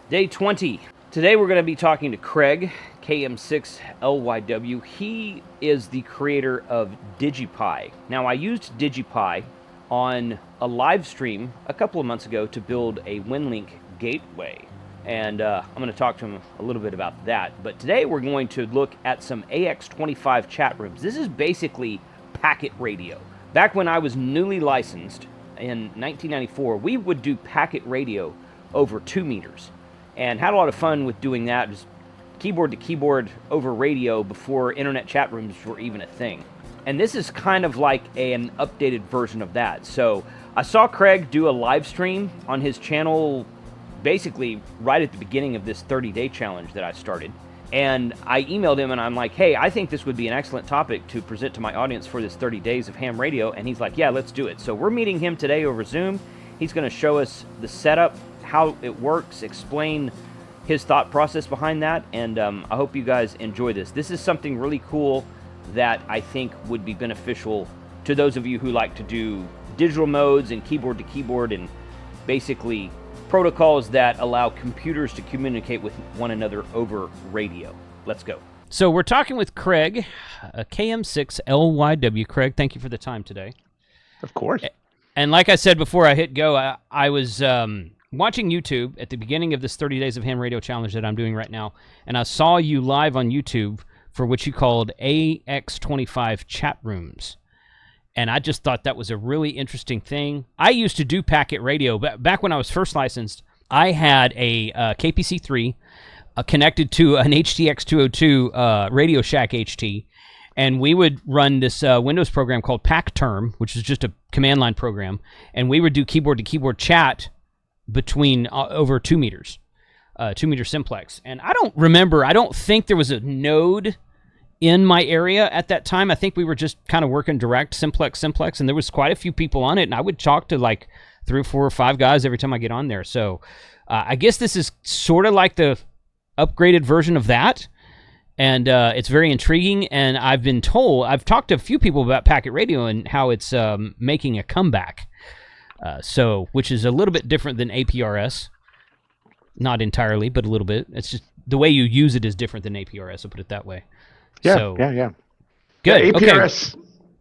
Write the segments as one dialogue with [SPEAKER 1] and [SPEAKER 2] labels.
[SPEAKER 1] Day 20. Today we're going to be talking to Craig, KM6LYW. He is the creator of DigiPi. Now, I used DigiPi on a live stream a couple of months ago to build a WinLink gateway. And I'm going to talk to him a little bit about that. But today we're going to look at some AX25 chat rooms. This is basically packet radio. Back when I was newly licensed in 1994, we would do packet radio over 2 meters. And had a lot of fun with doing that, just keyboard to keyboard over radio before internet chat rooms were even a thing. And this is kind of like an updated version of that. So I saw Craig do a live stream on his channel basically right at the beginning of this 30-day challenge that I started. And I emailed him and I'm like, hey, I think this would be an excellent topic to present to my audience for this 30 days of ham radio. And he's like, yeah, let's do it. So we're meeting him today over Zoom. He's going to show us the setup, how it works, explain his thought process behind that, and I hope you guys enjoy this. This is something really cool that I think would be beneficial to those of you who like to do digital modes and keyboard to keyboard and basically protocols that allow computers to communicate with one another over radio. Let's go. So we're talking with Craig, KM6LYW. Craig, thank you for the time today.
[SPEAKER 2] Of course.
[SPEAKER 1] And like I said before I hit go, I was watching YouTube at the beginning of this 30 Days of Ham Radio Challenge that I'm doing right now, and I saw you live on YouTube for what you called AX25 chat rooms. And I just thought that was a really interesting thing. I used to do packet radio. Back when I was first licensed, I had a KPC3 connected to an HTX202 Radio Shack HT, and we would run this Windows program called PackTerm, which is just a command line program, and we would do keyboard-to-keyboard chat between over 2 meters, 2 meter simplex. And I don't think there was a node in my area at that time. I think we were just kind of working direct simplex, and there was quite a few people on it, and I would talk to like 3 or 4 or 5 guys every time I get on there. So I guess this is sort of like the upgraded version of that, and it's very intriguing. And I've talked to a few people about packet radio and how it's making a comeback. Which is a little bit different than APRS. Not entirely, but a little bit. It's just the way you use it is different than APRS, I'll put it that way.
[SPEAKER 2] Yeah.
[SPEAKER 1] Good.
[SPEAKER 2] Yeah,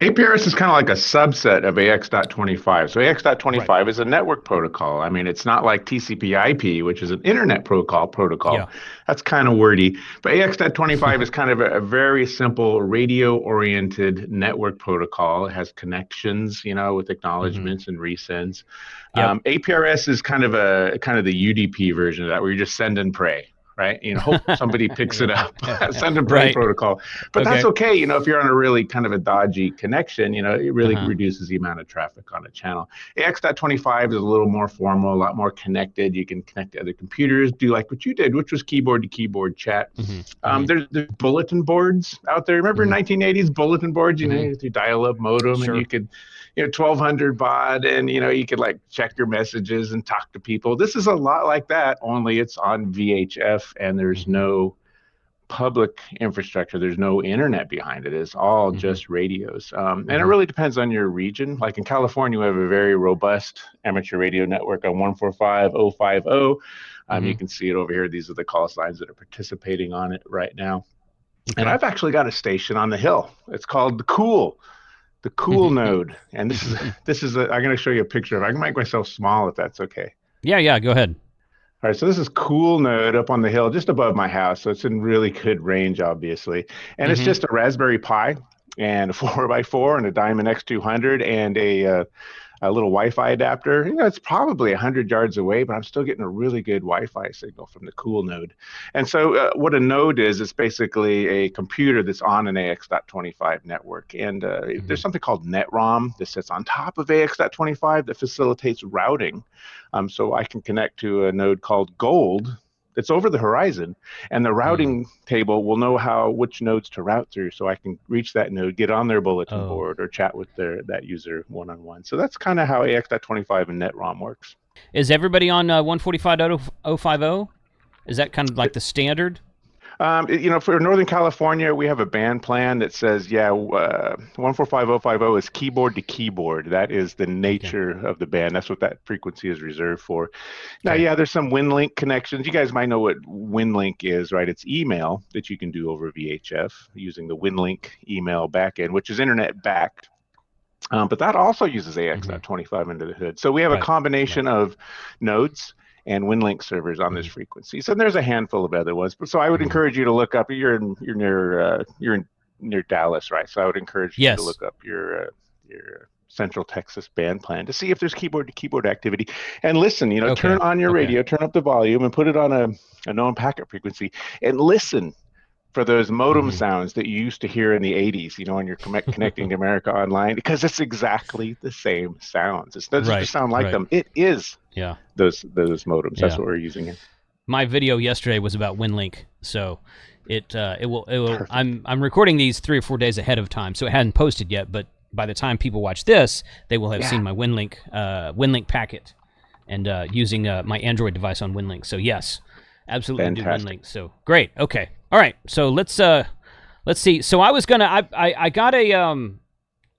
[SPEAKER 2] APRS is kind of like a subset of AX.25. So AX.25
[SPEAKER 1] Right.
[SPEAKER 2] is a network protocol. I mean, it's not like TCP/IP, which is an internet protocol.
[SPEAKER 1] Yeah.
[SPEAKER 2] That's kind of wordy. But AX.25 is kind of a very simple radio-oriented network protocol. It has connections, with acknowledgments and resends.
[SPEAKER 1] Yep.
[SPEAKER 2] APRS is kind of the UDP version of that, where you just send and pray. Right, hope somebody picks it up. Send and pray protocol, but that's okay. If you're on a really kind of a dodgy connection, it really reduces the amount of traffic on a channel. AX.25 is a little more formal, a lot more connected. You can connect to other computers, do like what you did, which was keyboard to keyboard chat. There's bulletin boards out there. Remember 1980s bulletin boards? You dial-up modem,
[SPEAKER 1] Sure.
[SPEAKER 2] and you could. 1200 baud, and you could like check your messages and talk to people. This is a lot like that, only it's on VHF, and there's no public infrastructure. There's no internet behind it. It's all just radios. And it really depends on your region. Like in California, we have a very robust amateur radio network on 145.050. You can see it over here. These are the call signs that are participating on it right now. Okay. And I've actually got a station on the hill. It's called the Cool node, and this is I'm going to show you a picture of it. I can make myself small if that's okay.
[SPEAKER 1] Yeah, go ahead.
[SPEAKER 2] All right, so this is Cool node up on the hill just above my house, so it's in really good range, obviously. And it's just a Raspberry Pi and a 4x4 and a Diamond X200 and a little Wi-Fi adapter. It's probably 100 yards away, but I'm still getting a really good Wi-Fi signal from the Cool node. And so what a node is, it's basically a computer that's on an AX.25 network. And there's something called NetROM that sits on top of AX.25 that facilitates routing. So I can connect to a node called Gold that's over the horizon, and the routing table will know which nodes to route through, so I can reach that node, get on their bulletin board, or chat with that user one-on-one. So that's kind of how AX.25 and NetROM works.
[SPEAKER 1] Is everybody on 145.050? Is that kind of like the standard?
[SPEAKER 2] For Northern California, we have a band plan that says, yeah, 145050 is keyboard to keyboard. That is the
[SPEAKER 1] Okay.
[SPEAKER 2] nature of the band. That's what that frequency is reserved for. Now,
[SPEAKER 1] Okay.
[SPEAKER 2] yeah, there's some WinLink connections. You guys might know what WinLink is, right? It's email that you can do over VHF using the WinLink email backend, which is internet backed. But that also uses
[SPEAKER 1] Hmm.
[SPEAKER 2] AX.25 under the hood. So we have a
[SPEAKER 1] Right. Right.
[SPEAKER 2] combination of nodes and WinLink servers on this
[SPEAKER 1] Hmm.
[SPEAKER 2] frequency. So there's a handful of other ones. But so I would
[SPEAKER 1] Hmm.
[SPEAKER 2] encourage you to look up. You're near Dallas, right? So I would encourage you to
[SPEAKER 1] Yes.
[SPEAKER 2] look up your Central Texas band plan to see if there's keyboard to keyboard activity. And listen, turn
[SPEAKER 1] Okay.
[SPEAKER 2] on your
[SPEAKER 1] Okay.
[SPEAKER 2] radio, turn up the volume, and put it on a known packet frequency, and listen for those modem
[SPEAKER 1] Hmm.
[SPEAKER 2] sounds that you used to hear in the 80s, when you're connecting to America Online, because it's exactly the same sounds. It doesn't
[SPEAKER 1] Right.
[SPEAKER 2] just sound like
[SPEAKER 1] Right.
[SPEAKER 2] them. It is
[SPEAKER 1] Yeah.
[SPEAKER 2] those modems. That's
[SPEAKER 1] Yeah.
[SPEAKER 2] what we're using here.
[SPEAKER 1] My video yesterday was about WinLink, so it will.
[SPEAKER 2] Perfect.
[SPEAKER 1] I'm recording these 3 or 4 days ahead of time, so it hadn't posted yet. But by the time people watch this, they will have
[SPEAKER 2] Yeah,
[SPEAKER 1] seen my WinLink packet and using my Android device on WinLink. So yes, absolutely do
[SPEAKER 2] fantastic.
[SPEAKER 1] WinLink. So great. Okay. All right. So let's see. So I was gonna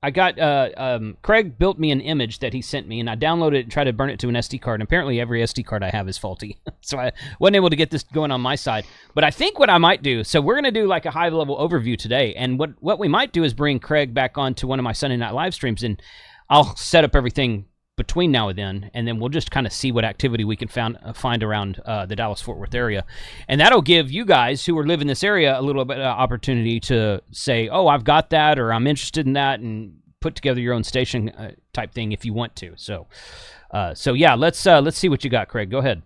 [SPEAKER 1] I got a Craig built me an image that he sent me, and I downloaded it and tried to burn it to an SD card. And apparently, every SD card I have is faulty, so I wasn't able to get this going on my side. But I think what I might do, so we're gonna do like a high level overview today, and what we might do is bring Craig back on to one of my Sunday night live streams, and I'll set up everything between now and then we'll just kind of see what activity we can find around the Dallas-Fort Worth area, and that'll give you guys who are live in this area a little bit of opportunity to say, oh, I've got that, or I'm interested in that, and put together your own station type thing if you want to. So yeah, let's see what you got, Craig. Go ahead.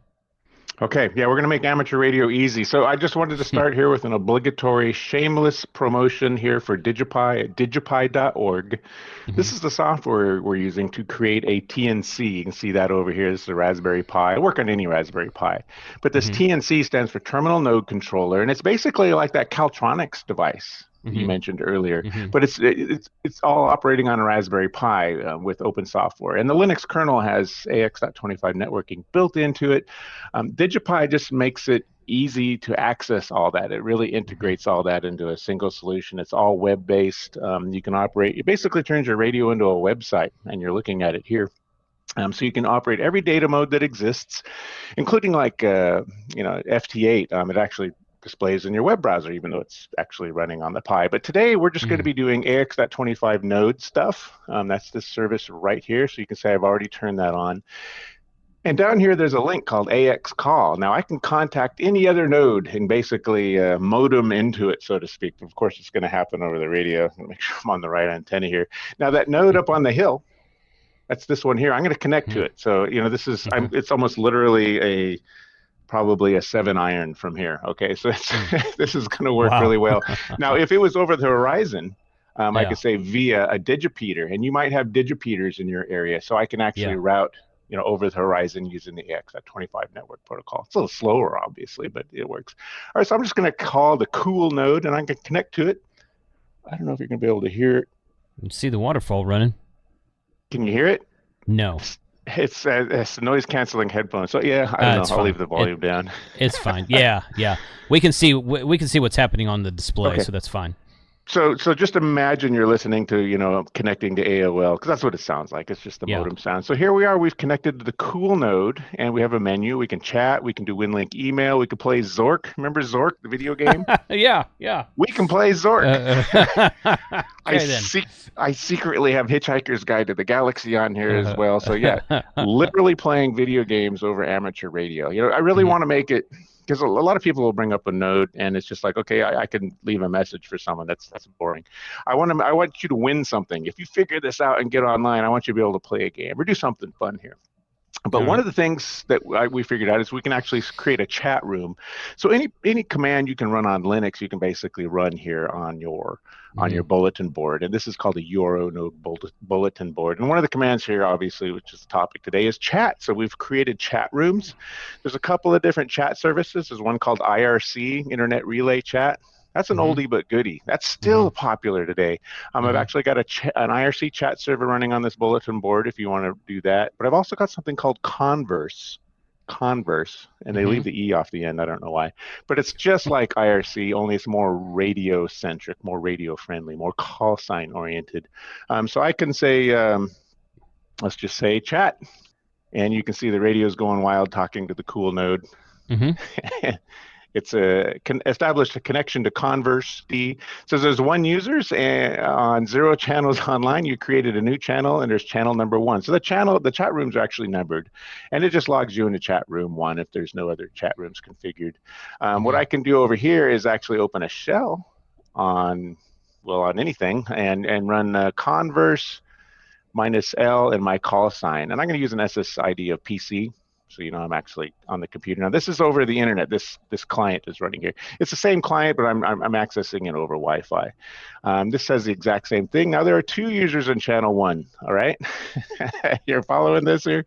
[SPEAKER 2] Okay, yeah, we're going to make amateur radio easy. So I just wanted to start here with an obligatory shameless promotion here for DigiPi at digipi.org.
[SPEAKER 1] Hmm.
[SPEAKER 2] This is the software we're using to create a TNC. You can see that over here. This is a Raspberry Pi. I work on any Raspberry Pi. But this
[SPEAKER 1] Hmm.
[SPEAKER 2] TNC stands for Terminal Node Controller, and it's basically like that Caltronics device you
[SPEAKER 1] Hmm.
[SPEAKER 2] mentioned earlier,
[SPEAKER 1] Hmm.
[SPEAKER 2] but it's all operating on a Raspberry Pi with open software, and the Linux kernel has AX.25 networking built into it. DigiPi just makes it easy to access all that. It really
[SPEAKER 1] Hmm.
[SPEAKER 2] integrates all that into a single solution. It's all web-based. You can operate. It basically turns your radio into a website, and you're looking at it here. So you can operate every data mode that exists, including like FT8. It actually displays in your web browser, even though it's actually running on the Pi. But today we're just going to
[SPEAKER 1] Hmm.
[SPEAKER 2] be doing AX.25 node stuff. That's this service right here. So you can say I've already turned that on. And down here, there's a link called AX call. Now I can contact any other node and basically modem into it, so to speak. Of course, it's going to happen over the radio. Make sure I'm on the right antenna here. Now that node up on the hill, that's this one here. I'm going to connect to it. So, this is,
[SPEAKER 1] Hmm.
[SPEAKER 2] it's almost literally probably a 7-iron from here. Okay. So
[SPEAKER 1] Hmm.
[SPEAKER 2] this is going to work
[SPEAKER 1] Wow.
[SPEAKER 2] really well. Now, if it was over the horizon, I
[SPEAKER 1] Yeah.
[SPEAKER 2] could say via a digipeater, and you might have digipeaters in your area. So I can actually
[SPEAKER 1] Yeah.
[SPEAKER 2] route, over the horizon using the AX.25 network protocol. It's a little slower, obviously, but it works. All right. So I'm just going to call the cool node and I can connect to it. I don't know if you're going to be able to hear it.
[SPEAKER 1] You see the waterfall running?
[SPEAKER 2] Can you hear it?
[SPEAKER 1] No.
[SPEAKER 2] It's noise canceling headphones. So yeah, I don't know.
[SPEAKER 1] It's
[SPEAKER 2] I'll leave
[SPEAKER 1] fine.
[SPEAKER 2] the volume down.
[SPEAKER 1] It's fine. Yeah, yeah. We can see what's happening on the display,
[SPEAKER 2] Okay.
[SPEAKER 1] so that's fine.
[SPEAKER 2] So just imagine you're listening to, connecting to AOL, because that's what it sounds like. It's just the
[SPEAKER 1] Yeah.
[SPEAKER 2] modem sound. So here we are. We've connected to the cool node, and we have a menu. We can chat. We can do WinLink email. We can play Zork. Remember Zork, the video game?
[SPEAKER 1] Yeah, yeah.
[SPEAKER 2] We can play Zork. I
[SPEAKER 1] Okay then.
[SPEAKER 2] see. I secretly have Hitchhiker's Guide to the Galaxy on here as
[SPEAKER 1] Uh,
[SPEAKER 2] well. So yeah, literally playing video games over amateur radio. I really
[SPEAKER 1] mhm.
[SPEAKER 2] want to make it, because a lot of people will bring up a node and it's just like, okay, I can leave a message for someone. That's boring. I want you to win something. If you figure this out and get online, I want you to be able to play a game or do something fun here. But
[SPEAKER 1] All
[SPEAKER 2] one
[SPEAKER 1] right.
[SPEAKER 2] of the things that we figured out is we can actually create a chat room. So any command you can run on Linux, you can basically run here on
[SPEAKER 1] Hmm.
[SPEAKER 2] your bulletin board. And this is called the Euro node bulletin board. And one of the commands here, obviously, which is the topic today, is chat. So we've created chat rooms. There's a couple of different chat services. There's one called IRC, Internet Relay Chat. That's an
[SPEAKER 1] Hmm.
[SPEAKER 2] oldie but goodie. That's
[SPEAKER 1] Hmm.
[SPEAKER 2] still popular today. I've
[SPEAKER 1] Hmm.
[SPEAKER 2] actually got an IRC chat server running on this bulletin board if you want to do that. But I've also got something called Converse. Converse, and they
[SPEAKER 1] Mm-hmm.
[SPEAKER 2] leave the E off the end. I don't know why, but it's just like IRC, only it's more radio centric, more radio friendly, more call sign oriented. So I can say, let's just say chat, and you can see the radio's going wild talking to the cool node.
[SPEAKER 1] Mm-hmm.
[SPEAKER 2] It's established a connection to Converse D. Says there's one users and on 0 channels online. You created a new channel and there's channel number 1. So the chat rooms are actually numbered, and it just logs you into chat room 1 if there's no other chat rooms configured. What
[SPEAKER 1] Mm-hmm.
[SPEAKER 2] I can do over here is actually open a shell on on anything and run Converse -L and my call sign. And I'm going to use an SSID of PC. So I'm actually on the computer. Now this is over the internet. This client is running here. It's the same client, but I'm accessing it over Wi-Fi. This says the exact same thing. Now there are 2 users in channel 1. All right, you're following this here,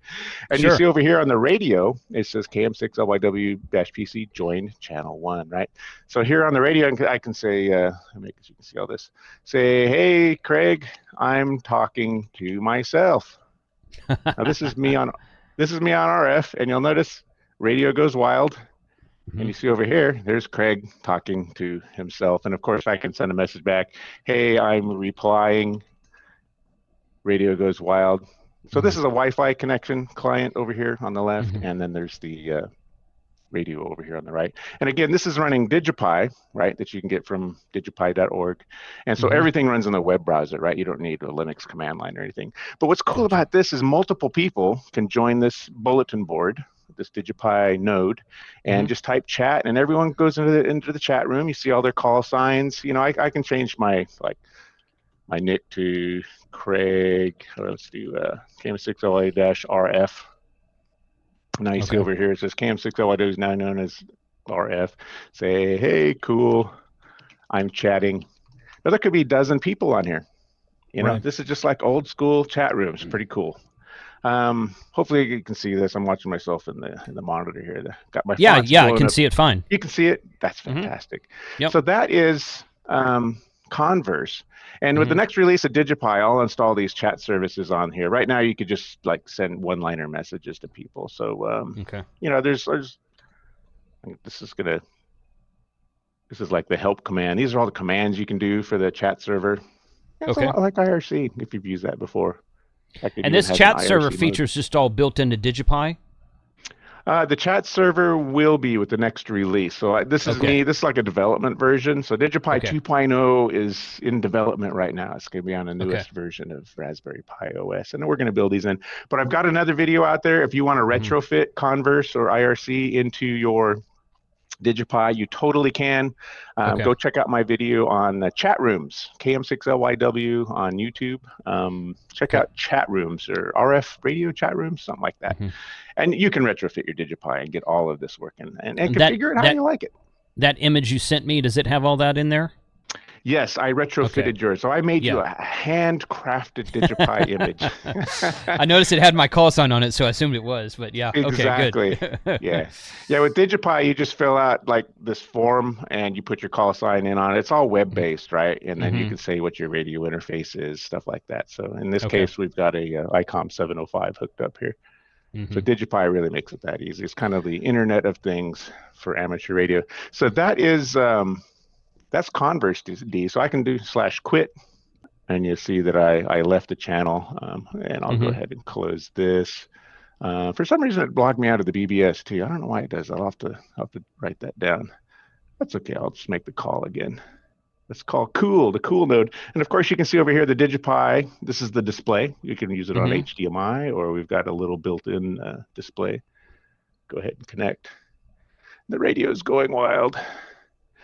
[SPEAKER 2] and you see
[SPEAKER 1] Sure.
[SPEAKER 2] over here on the radio it says KM6LYW-PC joined channel 1. Right. So here on the radio I can say, make sure you can see all this. Say, hey Craig, I'm talking to myself. Now this is me on RF, and you'll notice radio goes wild.
[SPEAKER 1] Mm-hmm.
[SPEAKER 2] And you see over here, there's Craig talking to himself. And of course, I can send a message back. Hey, I'm replying. Radio goes wild. So this is a Wi-Fi connection client over here on the left,
[SPEAKER 1] Mm-hmm.
[SPEAKER 2] and then there's the radio over here on the right. And again, this is running DigiPi, right, that you can get from digipi.org. And so
[SPEAKER 1] Mm-hmm.
[SPEAKER 2] everything runs in the web browser, right? You don't need a Linux command line or anything. But what's cool
[SPEAKER 1] Gotcha.
[SPEAKER 2] about this is multiple people can join this bulletin board, this DigiPi node,
[SPEAKER 1] Mm-hmm.
[SPEAKER 2] and just type chat, and everyone goes into the chat room. You see all their call signs. I can change my nick to Craig, or let's do KM6LA-RF. Now you see
[SPEAKER 1] Okay.
[SPEAKER 2] over here, it says KM6LYW is now known as RF. Say, hey, cool, I'm chatting. Now there could be a dozen people on here.
[SPEAKER 1] Right.
[SPEAKER 2] This is just like old school chat rooms. Pretty cool. Hopefully you can see this. I'm watching myself in the monitor here. Got my
[SPEAKER 1] Yeah.
[SPEAKER 2] fonts
[SPEAKER 1] Yeah. I
[SPEAKER 2] blowing
[SPEAKER 1] can
[SPEAKER 2] up.
[SPEAKER 1] see it fine.
[SPEAKER 2] You can see it. That's
[SPEAKER 1] Mm-hmm.
[SPEAKER 2] fantastic.
[SPEAKER 1] Yep.
[SPEAKER 2] So that is Converse. And with the
[SPEAKER 1] Mm-hmm.
[SPEAKER 2] next release of DigiPi, I'll install these chat services on here. Right now, you could just send one-liner messages to people. So
[SPEAKER 1] Okay.
[SPEAKER 2] there's this is like the help command. These are all the commands you can do for the chat server. Yeah, it's a
[SPEAKER 1] Okay.
[SPEAKER 2] lot like IRC if you've used that before. In fact, it
[SPEAKER 1] And
[SPEAKER 2] even
[SPEAKER 1] this
[SPEAKER 2] has an
[SPEAKER 1] chat server
[SPEAKER 2] IRC mode.
[SPEAKER 1] features just all built into DigiPi.
[SPEAKER 2] The chat server will be with the next release. So this is
[SPEAKER 1] Okay.
[SPEAKER 2] me. This is like a development version. So DigiPi
[SPEAKER 1] Okay.
[SPEAKER 2] 2.0 is in development right now. It's going to be on the
[SPEAKER 1] Okay.
[SPEAKER 2] newest version of Raspberry Pi OS, and we're going to build these in. But I've got another video out there. If you want to
[SPEAKER 1] Mm-hmm.
[SPEAKER 2] retrofit Converse or IRC into your DigiPi, you totally can.
[SPEAKER 1] Okay.
[SPEAKER 2] Go check out my video on chat rooms, KM6LYW on YouTube. Check
[SPEAKER 1] Okay.
[SPEAKER 2] out chat rooms or RF radio chat rooms, something like that.
[SPEAKER 1] Mm-hmm.
[SPEAKER 2] And you can retrofit your DigiPi and get all of this working and
[SPEAKER 1] That
[SPEAKER 2] configure it how
[SPEAKER 1] that
[SPEAKER 2] you like it.
[SPEAKER 1] that image you sent me, does it have all that in there?
[SPEAKER 2] Yes, I retrofitted
[SPEAKER 1] Okay.
[SPEAKER 2] yours. So I made you
[SPEAKER 1] Yeah.
[SPEAKER 2] a handcrafted DigiPi image.
[SPEAKER 1] I noticed it had my call sign on it, so I assumed it was. But yeah. Okay.
[SPEAKER 2] Exactly.
[SPEAKER 1] Good.
[SPEAKER 2] Yeah. Yeah. With DigiPi, you just fill out this form and you put your call sign in on it. It's all web based, right? And then you
[SPEAKER 1] Mm-hmm.
[SPEAKER 2] can say what your radio interface is, stuff like that. So in this
[SPEAKER 1] Okay.
[SPEAKER 2] case, we've got a ICOM 705 hooked up here.
[SPEAKER 1] Mm-hmm.
[SPEAKER 2] So DigiPi really makes it that easy. It's kind of the Internet of Things for amateur radio. So that is that's Converse D. So I can do /quit, and you see that I left the channel, and I'll go
[SPEAKER 1] Mm-hmm.
[SPEAKER 2] ahead and close this. For some reason, it blocked me out of the BBS too. I don't know why it does. I'll have to write that down. That's okay. I'll just make the call again. Let's call the cool node. And of course, you can see over here the DigiPi. This is the display. You can use it on
[SPEAKER 1] Mm-hmm.
[SPEAKER 2] HDMI, or we've got a little built-in display. Go ahead and connect. The radio is going wild.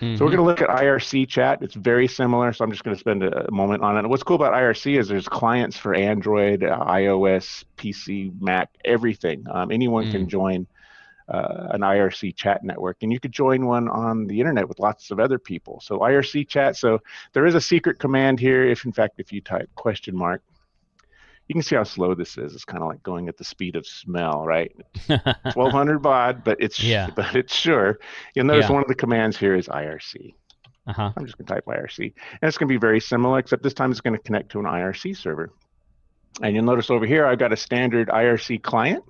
[SPEAKER 1] Mm-hmm.
[SPEAKER 2] So we're going to look at IRC chat. It's very similar, so I'm just going to spend a moment on it. What's cool about IRC is there's clients for Android, iOS, PC, Mac, everything. Anyone can join an IRC chat network, and you could join one on the internet with lots of other people. So IRC chat. So there is a secret command here. If you type question mark, you can see how slow this is. It's kind of like going at the speed of smell, right? 1200 baud, but it's sure. You'll notice one of the commands here is IRC.
[SPEAKER 1] Uh-huh.
[SPEAKER 2] I'm just going to type IRC, and it's going to be very similar, except this time it's going to connect to an IRC server. And you'll notice over here I've got a standard IRC client,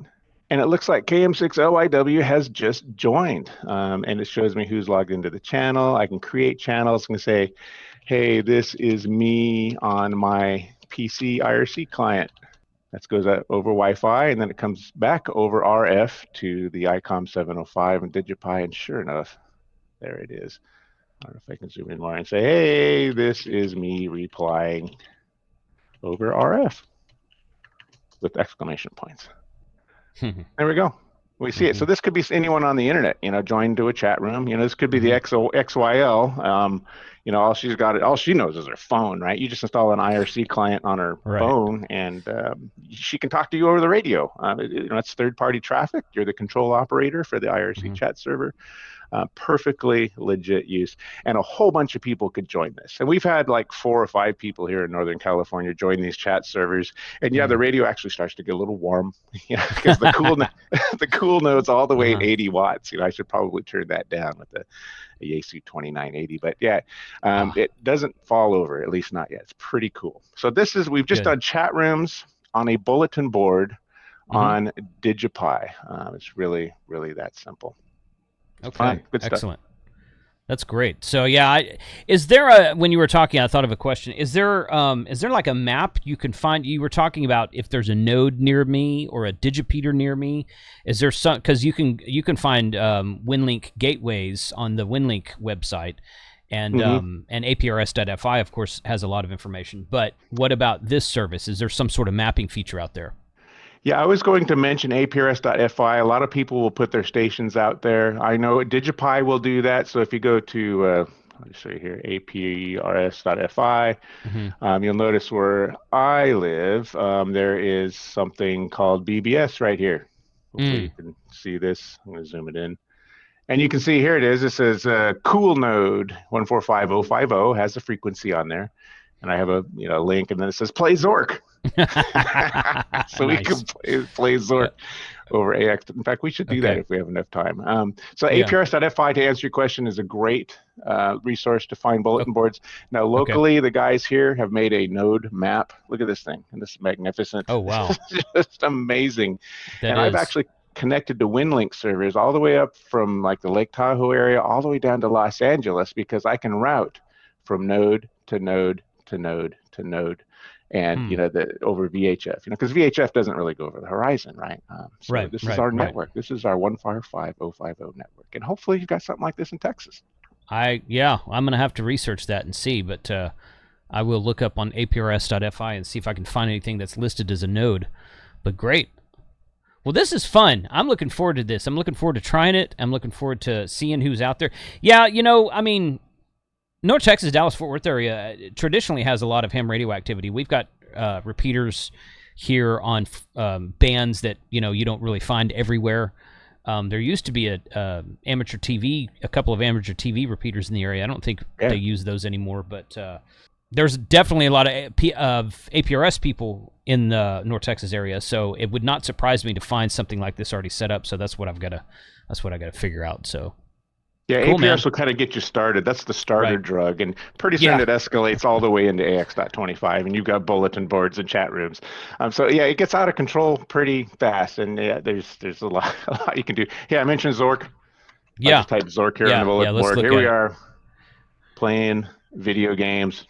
[SPEAKER 2] And it looks like KM6LYW has just joined. And it shows me who's logged into the channel. I can create channels. I can say, hey, this is me on my PC IRC client. That goes out over Wi-Fi, and then it comes back over RF to the ICOM 705 and DigiPi. And sure enough, there it is. I don't know if I can zoom in more and say, hey, this is me replying over RF with exclamation points. There we go. We see it. So this could be anyone on the internet, joined to a chat room. This could be the XYL. All she knows is her phone, right? You just install an IRC client on her phone, and she can talk to you over the radio. It's third-party traffic. You're the control operator for the IRC chat server. Perfectly legit use, and a whole bunch of people could join this. And we've had like 4 or 5 people here in Northern California join these chat servers. And the radio actually starts to get a little warm, because the cool node's all the way at 80 watts. I should probably turn that down with the Yaesu 2980. But yeah, it doesn't fall over, at least not yet. It's pretty cool. So we've just done chat rooms on a bulletin board on DigiPi. It's really, really that simple.
[SPEAKER 1] Okay, excellent. That's great. So yeah, is there when you were talking, I thought of a question. Is there like a map you can find? You were talking about if there's a node near me or a digipeater near me. Is there some, because you can find WinLink gateways on the WinLink website, and and APRS.FI of course has a lot of information. But what about this service? Is there some sort of mapping feature out there?
[SPEAKER 2] Yeah, I was going to mention APRS.FI. A lot of people will put their stations out there. I know DigiPi will do that. So if you go to, let me show you here, APRS.FI, you'll notice where I live, there is something called BBS right here. Hopefully you can see this. I'm going to zoom it in. And you can see here it is. It says cool node 145.050 has a frequency on there. And I have a link, and then it says play Zork. So we can play Zork over AX. In fact, we should do that if we have enough time. So APRS.FI, to answer your question, is a great resource to find bulletin boards. Now, locally, the guys here have made a node map. Look at this thing, and this is magnificent.
[SPEAKER 1] Oh, wow.
[SPEAKER 2] Just amazing. I've actually connected to WinLink servers all the way up from like the Lake Tahoe area all the way down to Los Angeles, because I can route from node to node to node to node, and over VHF, because VHF doesn't really go over the horizon, right? This is our network. This is our 145.050 network, and hopefully you've got something like this in Texas.
[SPEAKER 1] I'm gonna have to research that and see, but I will look up on APRS.FI and see if I can find anything that's listed as a node. But great. Well, this is fun. I'm looking forward to this. I'm looking forward to trying it. I'm looking forward to seeing who's out there. Yeah, I mean, North Texas, Dallas-Fort Worth area traditionally has a lot of ham radio activity. We've got repeaters here on bands that you don't really find everywhere. There used to be a couple of amateur TV repeaters in the area. I don't think they use those anymore, but there's definitely a lot of APRS people in the North Texas area. So it would not surprise me to find something like this already set up. So that's what I got to figure out. So.
[SPEAKER 2] Yeah, cool, APRS will kind of get you started. That's the starter drug, and pretty soon it escalates all the way into AX.25, and you've got bulletin boards and chat rooms. So yeah, it gets out of control pretty fast, and there's a lot you can do. Yeah, I mentioned Zork. I just type Zork here on the bulletin board. Here we are playing video games.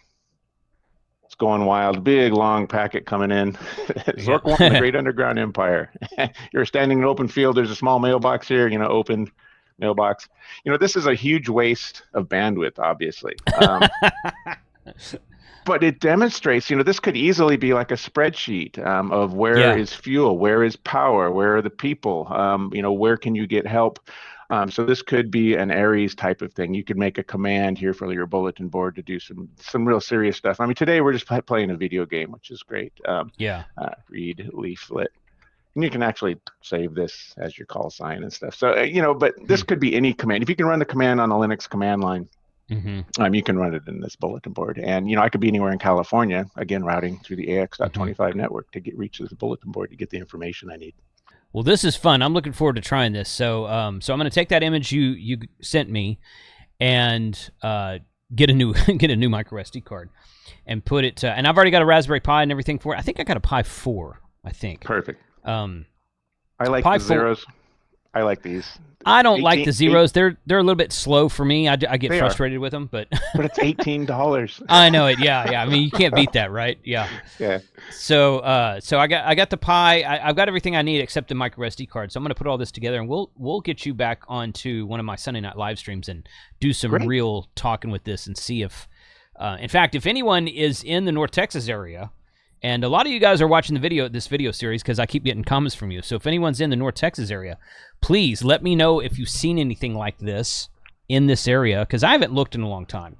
[SPEAKER 2] It's going wild. Big long packet coming in. Zork won the Great Underground Empire. You're standing in an open field. There's a small mailbox here. Open mailbox. This is a huge waste of bandwidth, obviously. But it demonstrates, this could easily be like a spreadsheet of where is fuel, where is power, where are the people, where can you get help. So this could be an Aries type of thing. You could make a command here for your bulletin board to do some real serious stuff. I mean, today we're just playing a video game, which is great. Read leaflet. And you can actually save this as your call sign and stuff. So, but this could be any command. If you can run the command on a Linux command line, you can run it in this bulletin board. And, I could be anywhere in California, again, routing through the AX.25 network to reach the bulletin board to get the information I need.
[SPEAKER 1] Well, this is fun. I'm looking forward to trying this. So I'm going to take that image you sent me and get a new micro SD card and put it and I've already got a Raspberry Pi and everything for it. I think I got a Pi 4, I think.
[SPEAKER 2] Perfect. I like
[SPEAKER 1] Pi
[SPEAKER 2] the
[SPEAKER 1] 4.
[SPEAKER 2] zeros. I like these.
[SPEAKER 1] I don't like
[SPEAKER 2] 18,
[SPEAKER 1] the zeros. They're a little bit slow for me. I get
[SPEAKER 2] they are,
[SPEAKER 1] frustrated with them, but
[SPEAKER 2] but it's $18.
[SPEAKER 1] I know it. Yeah, yeah. I mean, you can't beat that, right? Yeah.
[SPEAKER 2] Yeah.
[SPEAKER 1] So I got the Pi. I've got everything I need except the micro SD card. So I'm going to put all this together, and we'll get you back onto one of my Sunday night live streams and do some
[SPEAKER 2] Great.
[SPEAKER 1] real talking with this and see if, in fact, if anyone is in the North Texas area. And a lot of you guys are watching this video series because I keep getting comments from you. So if anyone's in the North Texas area, please let me know if you've seen anything like this in this area, because I haven't looked in a long time.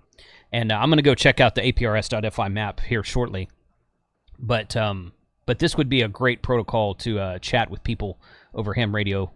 [SPEAKER 1] And I'm going to go check out the APRS.FI map here shortly. But this would be a great protocol to chat with people over ham radio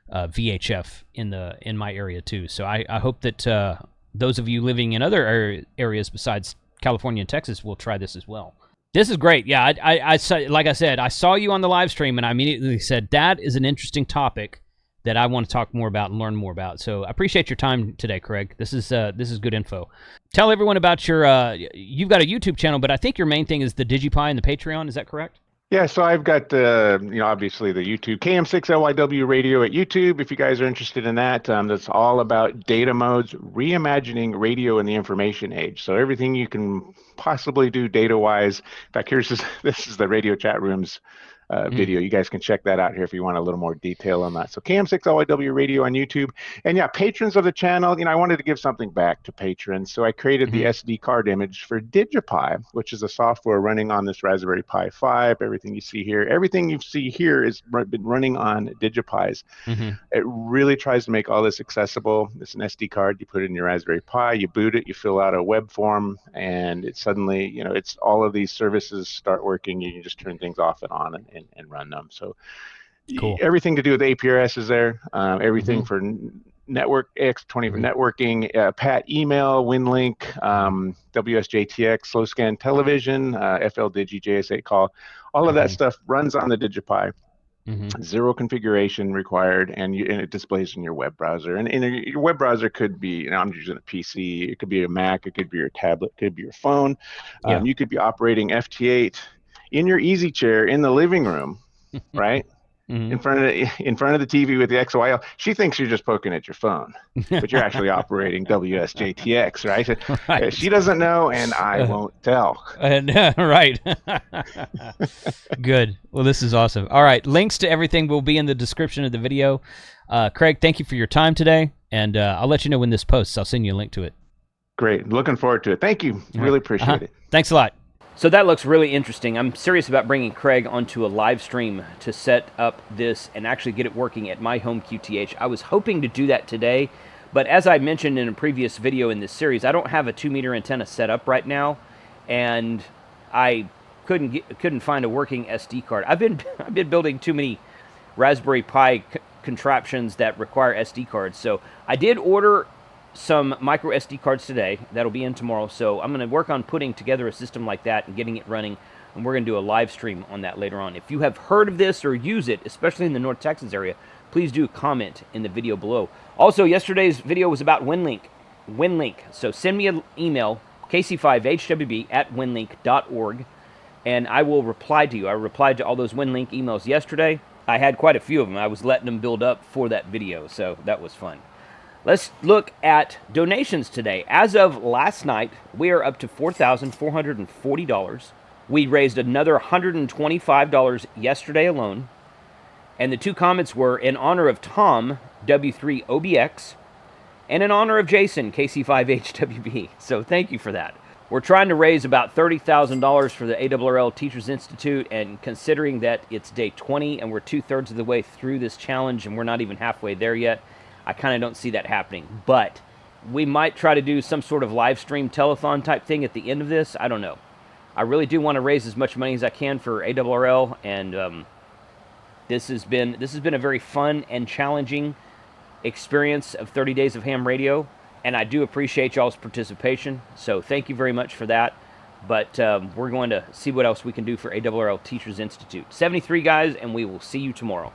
[SPEAKER 1] VHF in my area too. So I hope that those of you living in other areas besides California and Texas will try this as well. This is great. Yeah, I saw, like I said, I saw you on the live stream, and I immediately said, that is an interesting topic that I want to talk more about and learn more about. So I appreciate your time today, Craig. This is good info. Tell everyone about you've got a YouTube channel, but I think your main thing is the DigiPi and the Patreon. Is that correct?
[SPEAKER 2] Yeah, so I've got, obviously the YouTube KM6LYW radio at YouTube. If you guys are interested in that, that's all about data modes, reimagining radio in the information age. So everything you can possibly do data-wise. In fact, this is the radio chat rooms video. You guys can check that out here if you want a little more detail on that. So KM6LYW radio on YouTube. And yeah, patrons of the channel, I wanted to give something back to patrons. So I created the SD card image for DigiPi, which is a software running on this Raspberry Pi 5. Everything you see here has been running on DigiPis. It really tries to make all this accessible. It's an SD card. You put it in your Raspberry Pi, you boot it, you fill out a web form, and it suddenly, it's all of these services start working. You can just turn things off and on and run them. So cool. Everything to do with APRS is there. Everything for network, AX25 networking, PAT email, WinLink, WSJTX, slow scan television, FLDigi, JS8 call. All of that stuff runs on the DigiPi. Zero configuration required, and it displays in your web browser. And your web browser could be, I'm using a PC, it could be a Mac, it could be your tablet, it could be your phone. You could be operating FT8 in your easy chair in the living room, right? In front of the TV with the XOIL. She thinks you're just poking at your phone, but you're actually operating WSJTX, right? Right. She doesn't know, and I won't tell.
[SPEAKER 1] Right. Good. Well, this is awesome. All right, links to everything will be in the description of the video. Craig, thank you for your time today, and I'll let you know when this posts. I'll send you a link to it.
[SPEAKER 2] Great. Looking forward to it. Thank you. Really appreciate it.
[SPEAKER 1] Thanks a lot. So that looks really interesting. I'm serious about bringing Craig onto a live stream to set up this and actually get it working at my home QTH. I was hoping to do that today, but as I mentioned in a previous video in this series, I don't have a 2-meter antenna set up right now, and I couldn't find a working SD card. I've been building too many Raspberry Pi contraptions that require SD cards. So I did order some micro SD cards today. That'll be in tomorrow. So I'm going to work on putting together a system like that and getting it running. And we're going to do a live stream on that later on. If you have heard of this or use it, especially in the North Texas area, please do comment in the video below. Also, yesterday's video was about WinLink. WinLink. So send me an email, kc5hwb@winlink.org, and I will reply to you. I replied to all those WinLink emails yesterday. I had quite a few of them. I was letting them build up for that video, so that was fun. Let's look at donations today. As of last night, we are up to $4,440. We raised another $125 yesterday alone. And the two comments were in honor of Tom, W3OBX, and in honor of Jason, KC5HWB. So thank you for that. We're trying to raise about $30,000 for the ARRL Teachers Institute, and considering that it's day 20 and we're 2/3 of the way through this challenge and we're not even halfway there yet, I kind of don't see that happening. But we might try to do some sort of live stream telethon type thing at the end of this. I don't know. I really do want to raise as much money as I can for ARRL, and this has been a very fun and challenging experience of 30 days of ham radio, and I do appreciate y'all's participation. So thank you very much for that. But we're going to see what else we can do for ARRL Teachers Institute. 73 guys, and we will see you tomorrow.